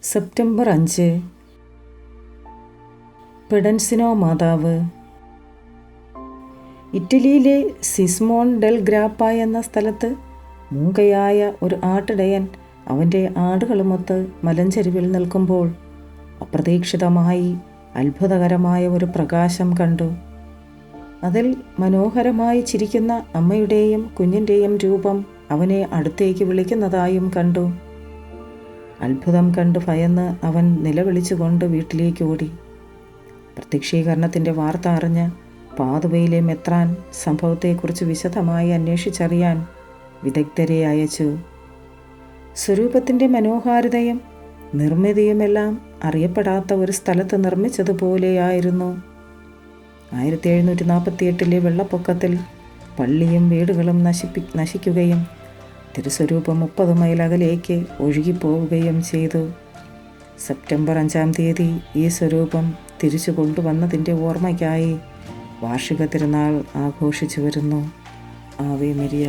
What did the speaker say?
September 5 പെഡൻസിനോ മാതാവ്. ഇറ്റലിയിലെ സിസ്മോൺ del ഗ്രാപ്പ എന്ന സ്ഥലത്ത് മൂകയായ ഒരു ആട്ടിടയൻ അവൻ്റെ ആടുകളുമൊത്ത് മലഞ്ചെരുവിൽ നിൽക്കുമ്പോൾ അപ്രതീക്ഷിതമായി അത്ഭുതകരമായ ഒരു പ്രകാശം കണ്ടു. അതിൽ മനോഹരമായി ചിരിക്കുന്ന അമ്മയുടെയും കുഞ്ഞിൻ്റെയും രൂപം അവനെ അടുത്തേക്ക് വിളിക്കുന്നതായും കണ്ടു. അത്ഭുതം കണ്ട് ഭയന്ന് അവൻ നിലവിളിച്ചുകൊണ്ട് വീട്ടിലേക്ക് ഓടി. പ്രത്യക്ഷീകരണത്തിൻ്റെ വാർത്ത അറിഞ്ഞ് പാതുവയിലെ മെത്രാൻ സംഭവത്തെക്കുറിച്ച് വിശദമായി അന്വേഷിച്ചറിയാൻ വിദഗ്ധരെ അയച്ചു. സ്വരൂപത്തിൻ്റെ മനോഹാരിതയും നിർമ്മിതിയുമെല്ലാം അറിയപ്പെടാത്ത ഒരു സ്ഥലത്ത് നിർമ്മിച്ചതുപോലെയായിരുന്നു. 1748 വെള്ളപ്പൊക്കത്തിൽ പള്ളിയും വീടുകളും നശിക്കുകയും തിരുസ്വരൂപം 30 മൈൽ അകലേക്ക് ഒഴുകിപ്പോവുകയും ചെയ്തു. സെപ്റ്റംബർ 5 ഈ സ്വരൂപം തിരിച്ചു കൊണ്ടുവന്നതിൻ്റെ ഓർമ്മയ്ക്കായി വാർഷിക തിരുനാൾ ആഘോഷിച്ചു വരുന്നു. Ave Maria.